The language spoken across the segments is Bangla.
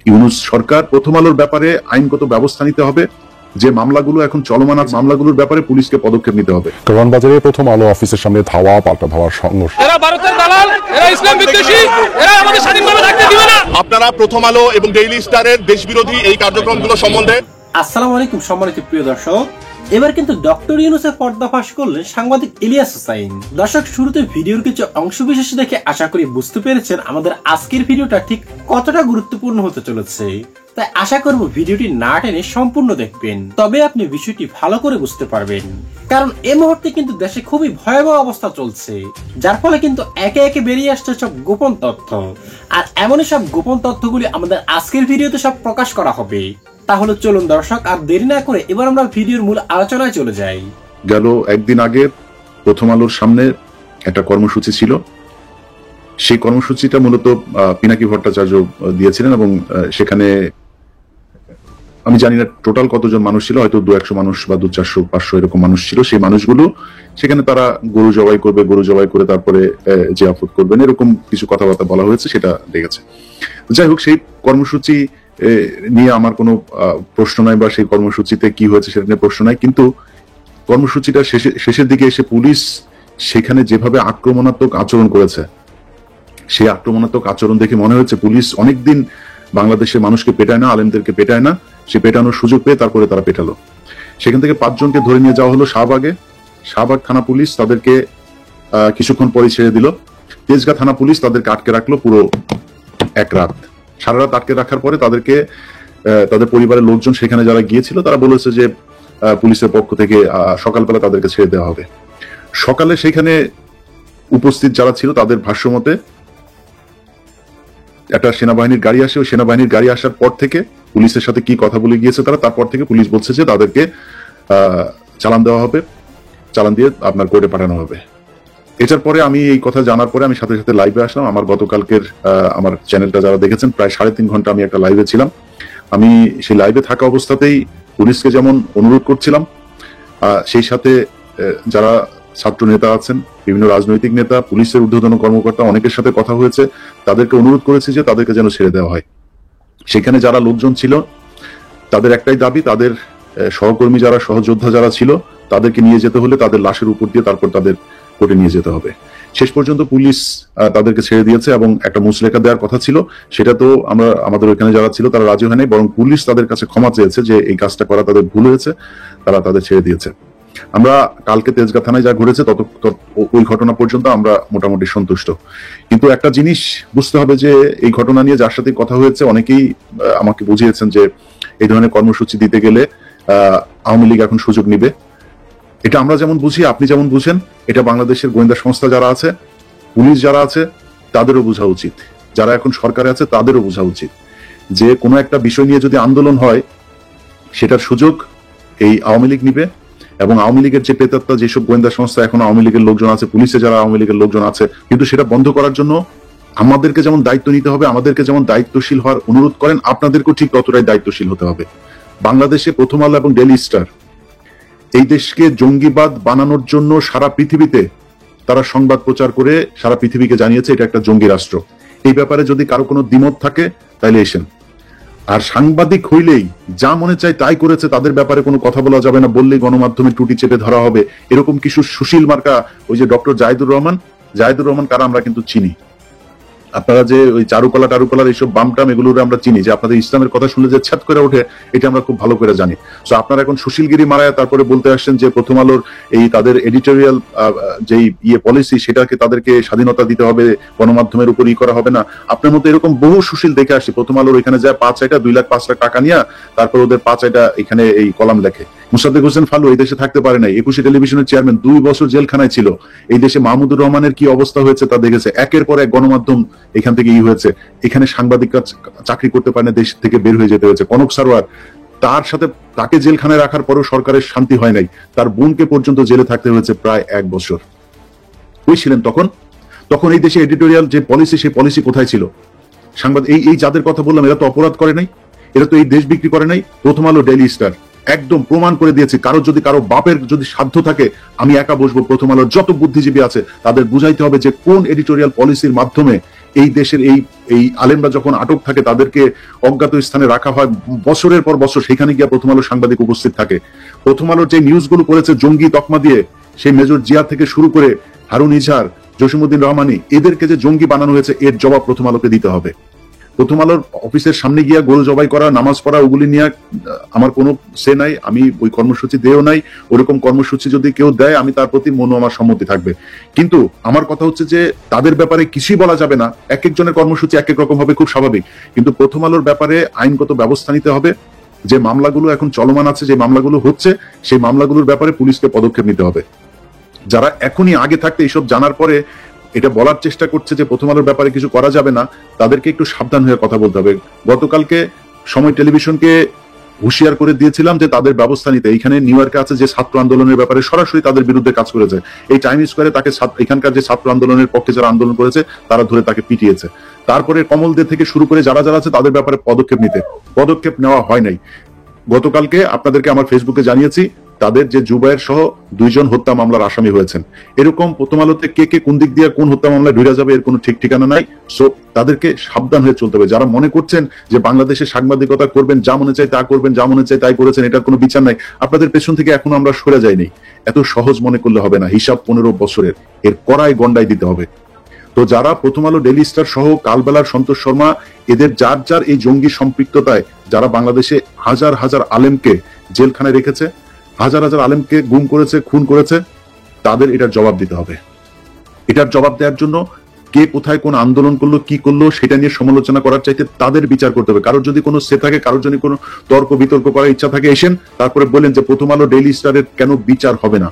ইউনূস সরকার প্রথম আলোর ব্যাপারে আইনগত ব্যবস্থা নিতে হবে। যে মামলাগুলো এখন চলমান আছে মামলাগুলোর ব্যাপারে পুলিশকে পদক্ষেপ নিতে হবে। কারওয়ানবাজারে প্রথম আলো অফিসের সামনে ধাওয়া পাল্টা ধাওয়ার সংঘর্ষ। এরা ভারতের দালাল, এরা ইসলাম বিদ্বেষী, এরা আমাদের স্বাধীনভাবে থাকতে দিবে না। আপনারা প্রথম আলো এবং ডেইলি স্টারের দেশবিরোধী এই কার্যক্রমগুলো সম্বন্ধে আসসালামু আলাইকুম সম্মানিত প্রিয় দর্শক। এবার কিন্তু ডক্টর ইউনূসের পর্দাফাশ করলেন সাংবাদিক ইলিয়াস হোসাইন। দর্শক, শুরুতে ভিডিওর কিছু অংশ বিশেষ দেখে আশা করি বুঝতে পেরেছেন আমাদের আজকের ভিডিওটা ঠিক কতটা গুরুত্বপূর্ণ হতে চলেছে। তাই আশা করব ভিডিওটি না টেনে সম্পূর্ণ দেখবেন, তবে আপনি বিষয়টি ভালো করে বুঝতে পারবেন। কারণ এই মুহূর্তে কিন্তু দেশে খুবই ভয়াবহ অবস্থা চলছে, যার ফলে কিন্তু একে একে বেরিয়ে আসছে সব গোপন তথ্য। আর এমনই সব গোপন তথ্যগুলি আমাদের আজকের ভিডিওতে সব প্রকাশ করা হবে। তাহলে চলুন দর্শক, আর দেরি না করে এবার আমরা ভিডিওর মূল আলোচনায় চলে যাই। গেল একদিন আগে প্রথম আলোর সামনে একটা কর্মসূচি ছিল। সেই কর্মসূচিটা মূলত পিনাকি ভট্টাচার্য দিয়েছিলেন এবং সেখানে আমি জানি না টোটাল কতজন মানুষ ছিল, হয়তো 200 মানুষ বা 200-400-500 এরকম মানুষ ছিল। সেই মানুষগুলো সেখানে তারা গরু জবাই করবে, গরু জবাই করে তারপরে যে আফত করবেন এরকম কিছু কথাবার্তা বলা হয়েছে, সেটা দেখেছে। যাই হোক, সেই কর্মসূচি নিয়ে আমার কোনো প্রশ্ন নাই, বা সেই কর্মসূচিতে কি হয়েছে সেটা নিয়ে প্রশ্ন নাই। কিন্তু কর্মসূচিটা শেষের দিকে এসে পুলিশ সেখানে যেভাবে আক্রমণাত্মক আচরণ করেছে, সেই আক্রমণাত্মক আচরণ দেখে মনে হচ্ছে পুলিশ অনেকদিন বাংলাদেশের মানুষকে পেটায় না, আলেমদেরকে পেটায় না, সে পেটানোর সুযোগ পেয়ে তারপরে তারা পেটালো। সেখান থেকে 5 জনকে ধরে নিয়ে যাওয়া হলো শাহবাগ থানা পুলিশ তাদেরকে কিছুক্ষণ পরে ছেড়ে দিল। তেজগাঁ থানা পুলিশ তাদেরকে আটকে রাখলো পুরো এক রাত। সারা রাত আটকে রাখার পরে তাদেরকে তাদের পরিবারের লোকজন সেখানে যারা গিয়েছিল তারা বলেছে যে পুলিশের পক্ষ থেকে সকালবেলা তাদেরকে ছেড়ে দেওয়া হবে। সকালে সেখানে উপস্থিত যারা ছিল তাদের ভাষ্য মতে একটা সেনাবাহিনীর গাড়ি আসে। ওই সেনাবাহিনীর গাড়ি আসার পর থেকে পুলিশের সাথে কি কথা বলে গিয়েছে তারা, তারপর থেকে পুলিশ বলছে যে তাদেরকে চালান দেওয়া হবে, চালান দিয়ে আপনার কোর্টে পাঠানো হবে। এটার পরে আমি এই কথা জানার পরে আমি সাথে সাথে লাইভে আসলাম। আমার গতকালকের আমার চ্যানেলটা যারা দেখেছেন, প্রায় 3.5 ঘন্টা আমি একটা লাইভে ছিলাম। আমি সেই লাইভে থাকা অবস্থাতেই পুলিশকে যেমন অনুরোধ করছিলাম, সেই সাথে যারা ছাত্র নেতা আছেন, বিভিন্ন রাজনৈতিক নেতা, পুলিশের ঊর্ধ্বতন কর্মকর্তা, অনেকের সাথে কথা হয়েছে, তাদেরকে অনুরোধ করেছি যে তাদেরকে যেন ছেড়ে দেওয়া হয়। সেখানে যারা লোকজন ছিল তাদের একটাই দাবি, তাদের সহকর্মী যারা, সহযোদ্ধা যারা ছিল তাদেরকে নিয়ে যেতে হলে তাদের লাশের উপর দিয়ে তারপর তাদের কোর্টে নিয়ে যেতে হবে। শেষ পর্যন্ত পুলিশ তাদেরকে ছেড়ে দিয়েছে এবং একটা মুচলেখা দেওয়ার কথা ছিল, সেটা তো আমাদের ওইখানে যারা ছিল তারা রাজি হয়নি, বরং পুলিশ তাদের কাছে ক্ষমা চেয়েছে যে এই কাজটা করা তাদের ভুল হয়েছে, তারা তাদের ছেড়ে দিয়েছে। আমরা কালকে তেজগাঁ থানায় যা ঘটেছে ওই ঘটনা পর্যন্ত আমরা মোটামুটি সন্তুষ্ট। কিন্তু একটা জিনিস বুঝতে হবে যে এই ঘটনা নিয়ে যার সাথে কথা হয়েছে অনেকেই আমাকে বুঝিয়েছেন যে এই ধরনের কর্মসূচি দিতে গেলে আওয়ামী লীগ এখন সুযোগ নিবে। এটা আমরা যেমন বুঝি, আপনি যেমন বুঝেন, এটা বাংলাদেশের গোয়েন্দা সংস্থা যারা আছে, পুলিশ যারা আছে, তাদেরও বোঝা উচিত। যারা এখন সরকারে আছে তাদেরও বোঝা উচিত যে কোনো একটা বিষয় নিয়ে যদি আন্দোলন হয় সেটার সুযোগ এই আওয়ামী লীগ নিবে। এবং আওয়ামী লীগের যে প্রেতাত্মা, যেসব গোয়েন্দা সংস্থা এখন আওয়ামী লীগের লোকজন আছে, পুলিশে যারা আওয়ামী লীগের লোকজন আছে, কিন্তু সেটা বন্ধ করার জন্য আমাদেরকে যেমন দায়িত্ব নিতে হবে, আমাদেরকে যেমন দায়িত্বশীল হওয়ার অনুরোধ করেন, আপনাদেরকেও ঠিক ততটাই দায়িত্বশীল হতে হবে। বাংলাদেশে প্রথম আলো এবং ডেইলি স্টার এই দেশকে জঙ্গিবাদ বানানোর জন্য সারা পৃথিবীতে তারা সংবাদ প্রচার করে সারা পৃথিবীকে জানিয়েছে এটা একটা জঙ্গি রাষ্ট্র। এই ব্যাপারে যদি কারো কোনো দ্বিমত থাকে তাহলে এসেন। আর সাংবাদিক হইলেই যা মনে চায় তাই করেছে, তাদের ব্যাপারে কোনো কথা বলা যাবে না, বললেই গণমাধ্যমে টুটি চেপে ধরা হবে, এরকম কিছু সুশীল মার্কা, ওই যে ডক্টর জাহিদুর রহমান কারা আমরা কিন্তু চিনি। আপনারা যে ওই চারুকলার এইসব বামটাম এগুলো আমরা চিনি, যে আপনাদের ইসলামের কথা শুনলে যে ছাত করে ওঠে, এটা আমরা খুব ভালো করে জানি। তো আপনারা এখন সুশীলগিরি মারায় তারপরে বলতে আসছেন যে প্রথম আলোর এই তাদের এডিটোরিয়াল যেই পলিসি, সেটাকে তাদেরকে স্বাধীনতা দিতে হবে, গণমাধ্যমের উপর করা হবে না। আপনার মতো এরকম বহু সুশীল দেখে আসি প্রথম আলোর এখানে যায় 2 লাখ 5 লাখ টাকা নিয়ে তারপর ওদের 5 এখানে এই কলাম লেখে। মুসাদ্দেক হোসেন ফালু এই দেশে থাকতে পারে নাই, 21 টেলিভিশনের চেয়ারম্যান, 2 বছর জেলখানায় ছিল। এই দেশে মাহমুদুর রহমানের কি অবস্থা হয়েছে তা দেখেছে। একের পর এক গণমাধ্যম এখান থেকে হয়েছে। এখানে সাংবাদিকরা চাকরি করতে পারে না, দেশ থেকে বের হয়ে যেতে হয়েছে। কনক সারোয়ার, তাকে জেলখানায় রাখার পরেও সরকারের শান্তি হয় নাই, তার বোনকে পর্যন্ত জেলে থাকতে হয়েছে প্রায় 1 বছর। ওই ছিলেন তখন এই দেশে এডিটোরিয়াল যে পলিসি, সেই পলিসি কোথায় ছিল? সাংবাদিক এই যাদের কথা বললাম, এরা তো অপরাধ করে নাই, এরা তো এই দেশ বিক্রি করে নাই। প্রথম আলো, ডেইলি স্টার একদম প্রমাণ করে দিয়েছে। কারো বাপের যদি সাধ্য থাকে, আমি একা বসবো, প্রথম আলোর যত বুদ্ধিজীবী আছে তাদের বুঝাইতে হবে যে কোন এডিটোরিয়াল পলিসির মাধ্যমে এই দেশের এই আলেমরা যখন আটক থাকে তাদেরকে অজ্ঞাত স্থানে রাখা হয় বছরের পর বছর, সেখানে গিয়ে প্রথম আলো সাংবাদিক উপস্থিত থাকে। প্রথম আলোর যে নিউজগুলো করেছে জঙ্গি তকমা দিয়ে, সেই মেজর জিয়া থেকে শুরু করে হারুন ইজহার, জসিমউদ্দিন রহমানি, এদেরকে যে জঙ্গি বানানো হয়েছে এর জবাব প্রথম আলোকে দিতে হবে। প্রথম আলোর অফিসের সামনে গিয়া গরু জবাই করা, নামাজ পড়া, ওগুলি নিয়ে আমার কোনো সে নাই, আমি ওই কর্মসূচি দেও নাই। ওরকম কর্মসূচি যদি কেউ দেয় আমি তার প্রতি আমার সম্মতি থাকবে। কিন্তু আমার কথা হচ্ছে যে তাদের ব্যাপারে কিছুই বলা যাবে না। এক একজনের কর্মসূচি এক এক রকম হবে, খুব স্বাভাবিক। কিন্তু প্রথম আলোর ব্যাপারে আইনগত ব্যবস্থা নিতে হবে। যে মামলাগুলো এখন চলমান আছে, যে মামলাগুলো হচ্ছে, সেই মামলাগুলোর ব্যাপারে পুলিশকে পদক্ষেপ নিতে হবে। যারা এখনই আগে থাকতে এইসব জানার পরে এটা বলার চেষ্টা করছে যে প্রথম আলোর ব্যাপারে কিছু করা যাবে না, তাদেরকে একটু সাবধান হয়ে কথা বলতে হবে। গতকালকে সময় টেলিভিশনকে হুঁশিয়ার করে দিয়েছিলাম যে তাদের ব্যবস্থা নিতে। এখানে নিউ ইয়র্কে আছে যে ছাত্র আন্দোলনের ব্যাপারে সরাসরি তাদের বিরুদ্ধে কাজ করেছে, এই টাইম স্কোয়ারে তাকে এখানকার যে ছাত্র আন্দোলনের পক্ষে যারা আন্দোলন করেছে তারা ধরে তাকে পিটিয়েছে। তারপরে কমল দে থেকে শুরু করে যারা যারা আছে তাদের ব্যাপারে পদক্ষেপ নেওয়া হয় নাই। গতকালকে আপনাদেরকে আমার ফেসবুকে জানিয়েছি তাদের যে জুবায়ের সহ 2 জন হত্যা মামলার আসামি হয়েছেন। এরকম প্রথম আলোতে কে কোন দিক দিয়ে কোন হত্যা মামলায় ঢুকে যাবে এর কোনো ঠিক ঠিকানা নাই। সো তাদেরকে সাবধান হয়ে চলতে হবে। যারা মনে করছেন যে বাংলাদেশে সাংবাদিকতা করবেন, যা মনে চাই তা করবেন, যা মনে চাই তাই করেছেন, এটার কোনো বিচার নাই, আপনাদের পেছন থেকে এখনো আমরা সরে যাইনি। এত সহজ মনে করলে হবে না। হিসাব 15 বছরের, এর কড়াই গন্ডায় দিতে হবে। তো যারা প্রথম আলো, ডেইলি স্টার সহ কালবেলার সন্তোষ শর্মা, এদের যার যার এই জঙ্গি সম্পৃক্ততায় যারা বাংলাদেশে হাজার হাজার আলেমকে জেলখানায় রেখেছে, হাজার হাজার আলেমকে গুম করেছে, খুন করেছে, তাদের এটার জবাব দিতে হবে। এটার জবাব দেওয়ার জন্য কে কোথায় কোন আন্দোলন করলো, কি করলো, সেটা নিয়ে সমালোচনা করার চাইতে তাদের বিচার করতে হবে। কারোর যদি কোনো সে থাকে, কারোর যদি কোনো তর্ক বিতর্ক করার ইচ্ছা থাকে, এসেন তারপরে বলেন যে প্রথম আলো, ডেইলি স্টারের কেন বিচার হবে না।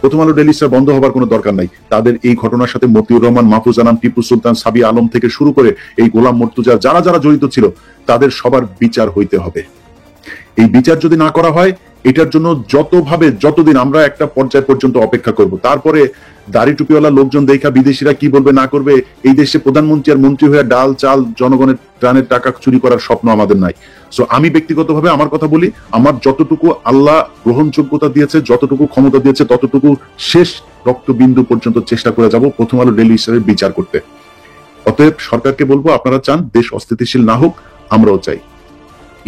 প্রথম আলো, ডেইলি স্টার বন্ধ হবার কোনো দরকার নাই। তাদের এই ঘটনার সাথে মতিউর রহমান, মাহফুজ আনাম, টিপু সুলতান, সাবি আলম থেকে শুরু করে এই গোলাম মর্তুজা, যারা যারা জড়িত ছিল, তাদের সবার বিচার হইতে হবে। এই বিচার যদি না করা হয়, এটার জন্য যতদিন আমরা একটা পর্যায় পর্যন্ত অপেক্ষা করব। তারপরে দাড়ি টুপিওয়ালা লোকজন দেখা বিদেশিরা কি বলবে না করবে, এই দেশে প্রধানমন্ত্রী আর মন্ত্রী হয়ে ডাল চাল জনগণের ত্রাণের টাকা চুরি করার স্বপ্ন আমাদের নাই। সো আমি ব্যক্তিগতভাবে আমার কথা বলি, আমার যতটুকু আল্লাহ গ্রহণযোগ্যতা দিয়েছে, যতটুকু ক্ষমতা দিয়েছে, ততটুকু শেষ রক্তবিন্দু পর্যন্ত চেষ্টা করে যাব প্রথম আলো, ডেইলি স্টারের বিচার করতে। অতএব সরকারকে বলবো, আপনারা চান দেশ অস্থিতিশীল না হোক, আমরাও চাই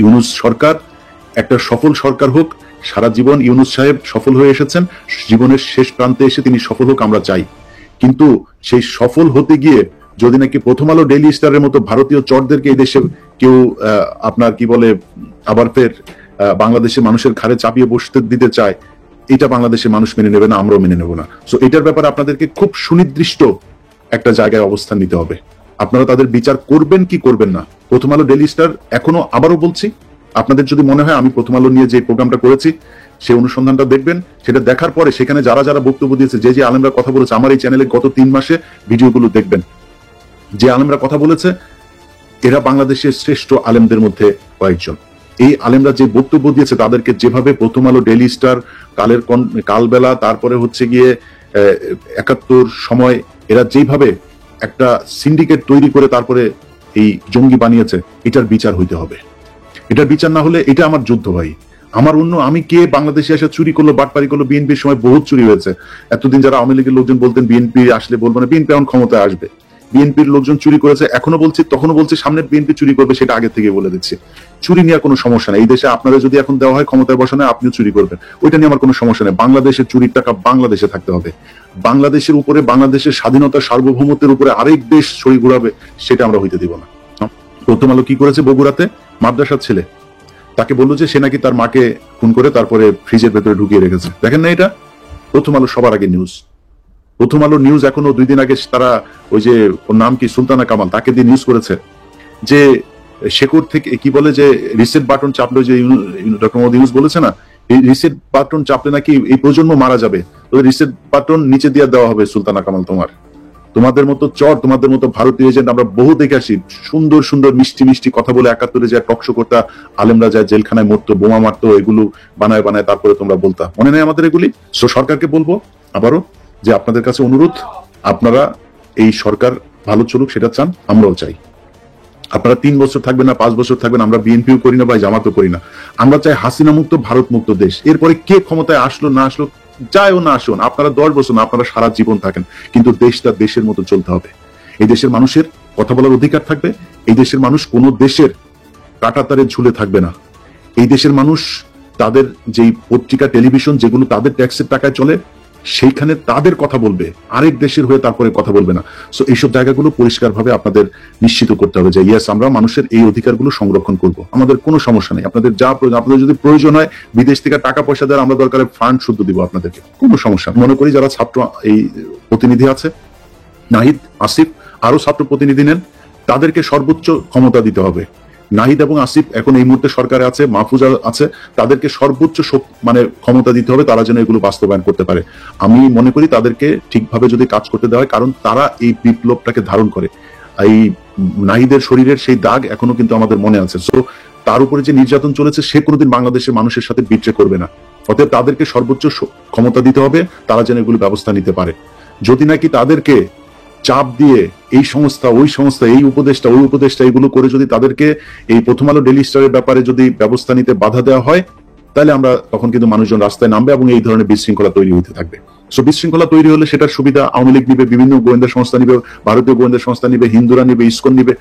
ইউনূস সরকার একটা সফল সরকার হোক। সারা জীবন ইউনূস সাহেব সফল হয়ে এসেছেন, জীবনের শেষ প্রান্তে এসে তিনি সফল হোক আমরা চাই। কিন্তু সেই সফল হতে গিয়ে যদি নাকি প্রথম আলো, ডেইলি স্টারের মতো ভারতীয় চরদেরকে এই দেশে কেউ আপনার কি বলে আবার ফের বাংলাদেশের মানুষের ঘাড়ে চাপিয়ে বসতে দিতে চায়, এটা বাংলাদেশের মানুষ মেনে নেবে না, আমরাও মেনে নেব না। সো এটার ব্যাপারে আপনাদেরকে খুব সুনির্দিষ্ট একটা জায়গায় অবস্থান নিতে হবে। আপনারা তাদের বিচার করবেন কি করবেন না। প্রথম আলো, ডেইলি স্টার এখনো আবারও বলছি, আপনাদের যদি মনে হয় আমি প্রথম আলো নিয়ে যে প্রোগ্রামটা করেছি সেই অনুসন্ধানটা দেখবেন। সেটা দেখার পরে সেখানে যারা যারা বক্তব্য দিয়েছে, যে আলেমরা কথা বলেছে, আমার এই চ্যানেলে গত 3 মাসে ভিডিওগুলো দেখবেন। যে আলেমরা কথা বলেছে এরা বাংলাদেশের শ্রেষ্ঠ আলেমদের মধ্যে কয়েকজন। এই আলেমরা যে বক্তব্য দিয়েছে, তাদেরকে যেভাবে প্রথম আলো, ডেইলি স্টার, কালবেলা, তারপরে হচ্ছে গিয়ে 71 সময়, এরা যেভাবে একটা সিন্ডিকেট তৈরি করে তারপরে এই জঙ্গি বানিয়েছে, এটার বিচার হইতে হবে। এটার বিচার না হলে এটা আমার যুদ্ধ ভাই। আমার আমি কে বাংলাদেশে এসে চুরি করলো, বাটপারি করলো। বিএনপির সময় বহুত চুরি হয়েছে। এতদিন যারা আওয়ামী লীগের লোকজন বলতেন বিএনপি আসলে বলবো না, বিএনপি এখন ক্ষমতায় আসবে, বিএনপির লোকজন চুরি করেছে, এখনো বলছি, তখনও বলছি, সামনে বিএনপি চুরি করবে, সেটা আগে থেকে বলে দিচ্ছি। চুরি নিয়ে কোনো সমস্যা নেই। এই দেশে আপনাদের যদি এখন দেওয়া হয় ক্ষমতায় বসানো, আপনিও চুরি করবেন, ওইটা নিয়ে আমার কোনো সমস্যা নেই। বাংলাদেশের চুরির টাকা বাংলাদেশে থাকতে হবে। বাংলাদেশের উপরে, বাংলাদেশের স্বাধীনতা সার্বভৌমত্বের উপরে আরেক দেশ ছড়ি ঘুরাবে, সেটা আমরা হইতে দিব না। প্রথম আলো কি করেছে, বগুড়াতে মাদ্রাসার ছেলে, তাকে বললো যে সে নাকি তার মাকে খুন করে তারপরে ফ্রিজের ভেতরে ঢুকিয়ে রেখেছে। দেখেন না, এটা প্রথম আলো সবার আগে নিউজ। প্রথম আলো নিউজ এখনো 2 দিন আগে তারা ওই যে ওর নাম কি, সুলতানা কামাল, তাকে দিয়ে নিউজ করেছে যে শেকর থেকে কি বলে যে রিসেট বাটন চাপলে, যে ডক্টর মোহাম্মদ ইউনূস বলেছে না, এই রিসেট বাটন চাপলে নাকি এই প্রজন্ম মারা যাবে, তো রিসেট বাটন নিচে দিয়ে দেওয়া হবে সুলতানা কামাল। তোমাদের মতো চর, তোমাদের মতো ভারতীয় এজেন্ট আমরা বহু দেখে আসি, সুন্দর সুন্দর মিষ্টি মিষ্টি কথা বলে 71-এ যায় টকশো করতা, আলেমরা যায় জেলখানায় মরতো, বোমা মারতো, এগুলো বানায় তারপরে তোমরা বলতা, মনে নেই আমাদের এগুলি। সো সরকারকে বলবো আবারও যে আপনাদের কাছে অনুরোধ, আপনারা এই সরকার ভালো চলুক, সেটা চান, আমরাও চাই। আপনারা 3 বছর থাকবেন না 5 বছর থাকবেন, আমরা বিএনপিও করি না ভাই, জামাতও করি না। আমরা চাই হাসিনা মুক্ত, ভারত মুক্ত দেশ। এরপরে কে ক্ষমতায় আসলো না আসলো, যায়ও না আসুন, আপনারা 10 বছর না, আপনারা সারা জীবন থাকেন, কিন্তু দেশটা দেশের মতো চলতে হবে। এই দেশের মানুষের কথা বলার অধিকার থাকবে। এই দেশের মানুষ কোন দেশের কাঁটাতারে ঝুলে থাকবে না। এই দেশের মানুষ তাদের যেই পত্রিকা টেলিভিশন যেগুলো তাদের ট্যাক্সের টাকায় চলে সেইখানে তাদের কথা বলবে, আরেক দেশের হয়ে তারপরে কথা বলবে না। সো এইসব জায়গাগুলো পরিষ্কারভাবে আপনাদের নিশ্চিত করতে হবে যে ইয়েস, আমরা মানুষের এই অধিকারগুলো সংরক্ষণ করব, আমাদের কোনো সমস্যা নেই। আপনাদের যা প্রয়োজন, আপনাদের যদি প্রয়োজন হয় বিদেশ থেকে টাকা পয়সা দেওয়ার, আমরা দরকারে ফান্ড শুদ্ধ দিব আপনাদেরকে, কোনো সমস্যা নেই। মনে করি যারা ছাত্র এই প্রতিনিধি আছে, নাহিদ, আসিফ, আরো ছাত্র প্রতিনিধি নেন, তাদেরকে সর্বোচ্চ ক্ষমতা দিতে হবে। নাহিদ এবং আসিফ এখন এই মুহূর্তে সরকারে আছে, মাহফুজা আছে, তাদেরকে সর্বোচ্চ মানে ক্ষমতা দিতে হবে, তারা যেন এগুলো বাস্তবায়ন করতে পারে। আমি মনে করি তাদেরকে ঠিকভাবে যদি কাজ করতে দেওয়া হয়, কারণ তারা এই বিপ্লবটাকে ধারণ করে। এই নাহিদের শরীরের সেই দাগ এখনো কিন্তু আমাদের মনে আছে। সো তার উপরে যে নির্যাতন চলেছে, সে কোনোদিন বাংলাদেশের মানুষের সাথে বিট্রে করবে না। অতএব তাদেরকে সর্বোচ্চ ক্ষমতা দিতে হবে, তারা যেন এগুলো ব্যবস্থা নিতে পারে। যদি নাকি তাদেরকে চাপ দিয়ে এই সংস্থা ওই সংস্থা, এই উপদেষ্টা ওই উপদেষ্টা এগুলো করে যদি তাদেরকে এই প্রথম আলো ডেইলি স্টারের ব্যাপারে যদি ব্যবস্থা নিতে বাধা দেওয়া হয়, তাহলে আমরা তখন কিন্তু মানুষজন রাস্তায় নামবে এবং এই ধরনের বিশৃঙ্খলা তৈরি হতে থাকবে। সো বিশৃঙ্খলা তৈরি হলে সেটার সুবিধা আওয়ামী লীগ নিবে, বিভিন্ন গোয়েন্দা সংস্থা নিবে, ভারতীয় গোয়েন্দা সংস্থা নিবে, হিন্দুরা নিবে, ইসকন নিবে।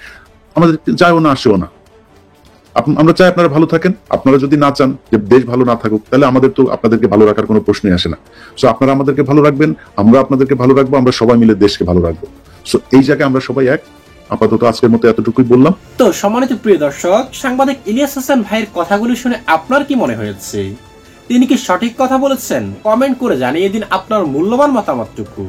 আমাদের যায়ও না আসেও না। আমরা চাই আপনারা ভালো থাকেন। আপনারা যদি না চান যে দেশ ভালো না থাকুক, তাহলে আমাদের তো আপনাদেরকে ভালো রাখার কোনো প্রশ্নই আসে না। সো আপনারা আমাদেরকে ভালো রাখবেন, আমরা আপনাদেরকে ভালো রাখবো, আমরা সবাই মিলে দেশকে ভালো রাখবো। সো এই জায়গায় আমরা সবাই এক। আপাতত আজকের মতো এতটুকুই বললাম। তো সম্মানিত প্রিয় দর্শক, সাংবাদিক ইলিয়াস হোসেন ভাইয়ের কথাগুলি শুনে আপনার কি মনে হয়েছে? তিনি কি সঠিক কথা বলেছেন? কমেন্ট করে জানিয়ে দিন আপনার মূল্যবান মতামতটুকু।